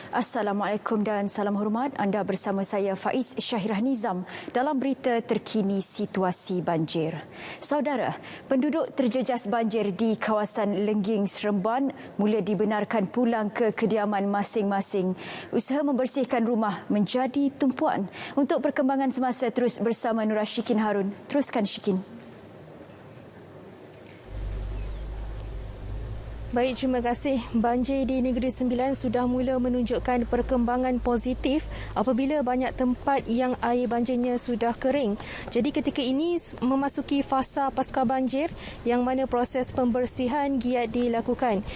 Assalamualaikum dan salam hormat. Anda bersama saya Faiz Syahirah Nizam dalam berita terkini situasi banjir. Saudara, penduduk terjejas banjir di kawasan Lengging Seremban mula dibenarkan pulang ke kediaman masing-masing. Usaha membersihkan rumah menjadi tumpuan. Untuk perkembangan semasa terus bersama Nur Syikin Harun. Teruskan Syikin. Baik, terima kasih. Banjir di Negeri Sembilan sudah mula menunjukkan perkembangan positif apabila banyak tempat yang air banjirnya sudah kering. Jadi ketika ini memasuki fasa pasca banjir yang mana proses pembersihan giat dilakukan.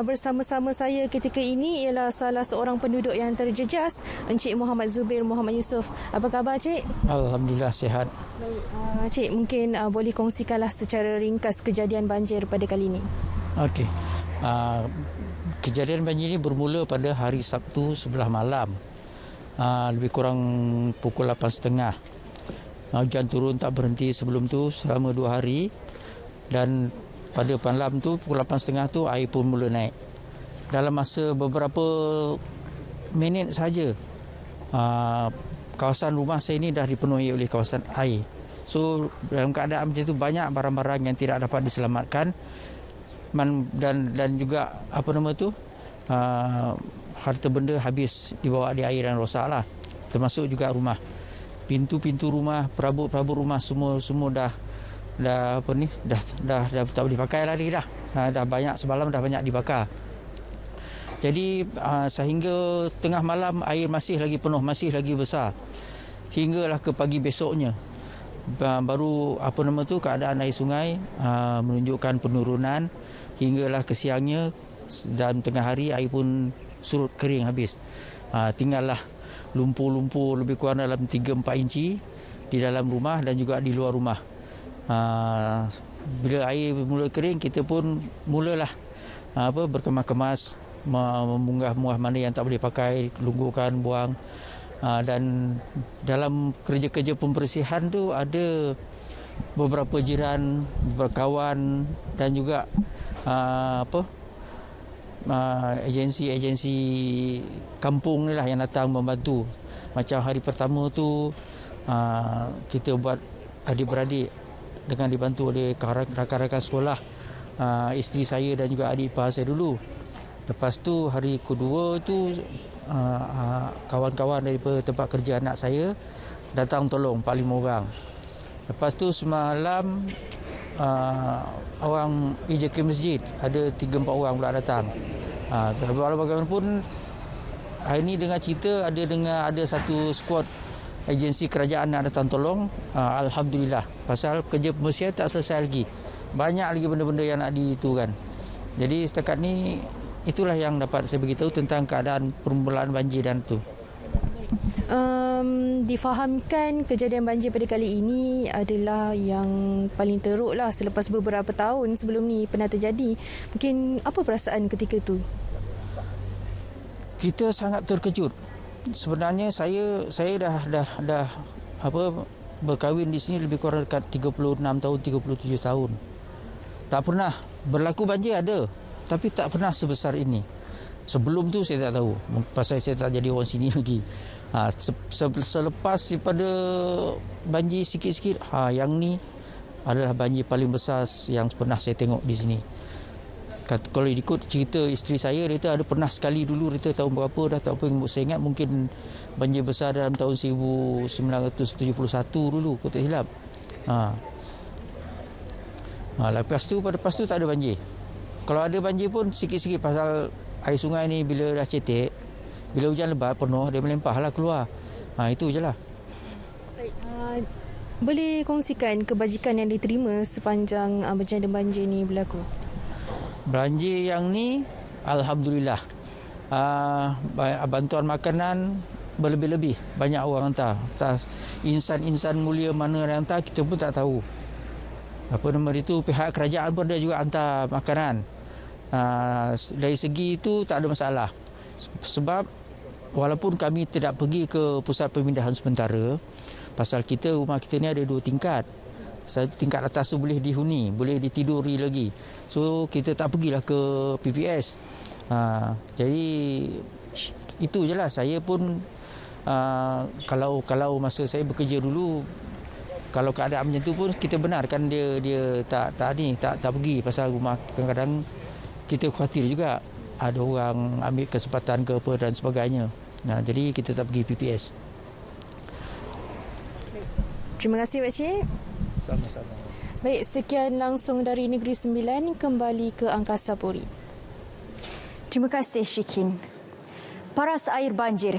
Bersama-sama saya ketika ini ialah salah seorang penduduk yang terjejas, Encik Muhammad Zubir Muhammad Yusof. Apa khabar, Cik? Alhamdulillah, sihat. Cik, mungkin boleh kongsikanlah secara ringkas kejadian banjir pada kali ini. Okey. Kejadian banjir ini bermula pada hari Sabtu sebelah malam. Lebih kurang pukul 8.30. Hujan turun tak berhenti sebelum tu selama 2 hari. Dan pada malam tu pukul 8.30 tu air pun mula naik. Dalam masa beberapa minit saja, kawasan rumah saya ini dah dipenuhi oleh kawasan air. So dalam keadaan macam itu banyak barang-barang yang tidak dapat diselamatkan. Dan juga harta benda habis dibawa di air dan rosak lah, termasuk juga rumah, pintu-pintu rumah, perabot-perabot rumah semua dah tak boleh pakai lagi dah. Dah banyak, semalam dah banyak dibakar. Jadi sehingga tengah malam air masih lagi penuh, masih lagi besar, hinggalah ke pagi besoknya baru keadaan air sungai menunjukkan penurunan. Hinggalah ke siangnya dan tengah hari air pun surut kering habis. Tinggallah lumpur-lumpur lebih kurang dalam 3-4 inci di dalam rumah dan juga di luar rumah. Bila air mula kering, kita pun mulalah berkemas-kemas, mengunggah-munggah mana yang tak boleh pakai, lungguhkan, buang. Dan dalam kerja-kerja pembersihan tu ada beberapa jiran, berkawan dan juga agensi kampung ni lah yang datang membantu. Macam hari pertama tu kita buat adik-beradik dengan dibantu oleh rakan-rakan sekolah, isteri saya dan juga adik ipar saya dulu. Lepas tu hari kedua tu kawan-kawan daripada tempat kerja anak saya datang tolong 4-5 orang. Lepas tu semalam orang EJK masjid ada 3-4 orang pula datang. Walau bagaimanapun hari ini dengar cerita ada satu skuad agensi kerajaan nak datang tolong. Alhamdulillah, pasal kerja pembersihan tak selesai lagi, banyak lagi benda-benda yang nak ditukan. Jadi setakat ni itulah yang dapat saya beritahu tentang keadaan permulaan banjir dan tu. Difahamkan kejadian banjir pada kali ini adalah yang paling teruk lah selepas beberapa tahun sebelum ni pernah terjadi. Mungkin apa perasaan ketika tu? Kita sangat terkejut. Sebenarnya saya dah berkahwin di sini lebih kurang dekat 36 tahun, 37 tahun. Tak pernah berlaku banjir ada, tapi tak pernah sebesar ini. Sebelum tu saya tak tahu, pasal saya tak jadi orang sini lagi. Selepas daripada banjir sikit-sikit, yang ni adalah banjir paling besar yang pernah saya tengok di sini. Kalau ikut cerita isteri saya, dia ada pernah sekali dulu, dia tahun berapa dah tak apa, saya ingat mungkin banjir besar dalam tahun 1971 dulu, kalau tak silap. Lepas tu tak ada banjir. Kalau ada banjir pun sikit-sikit, pasal air sungai ni bila dah cetek, bila hujan lebat penuh, dia melempahlah keluar. Itu je lah. Boleh kongsikan kebajikan yang diterima sepanjang bencana banjir ni berlaku? Banjir yang ni Alhamdulillah, bantuan makanan berlebih-lebih, banyak orang hantar. Insan-insan mulia mana yang hantar kita pun tak tahu. Pihak kerajaan pun ada juga hantar makanan. Dari segi itu tak ada masalah. Sebab walaupun kami tidak pergi ke pusat pemindahan sementara, pasal rumah kita ni ada 2 tingkat. Tingkat atas tu boleh dihuni, boleh ditiduri lagi. So kita tak pergilah ke PPS. Jadi Itu je lah. Saya pun kalau masa saya bekerja dulu, kalau keadaan macam tu pun kita benarkan dia tak pergi, pasal rumah kadang-kadang kita khawatir juga ada orang ambil kesempatan ke apa dan sebagainya. Jadi kita tak pergi PPS. Terima kasih Pak Cik. Sama-sama. Baik, sekian langsung dari Negeri Sembilan, kembali ke Angkasa Puri. Terima kasih Syikin. Paras air banjir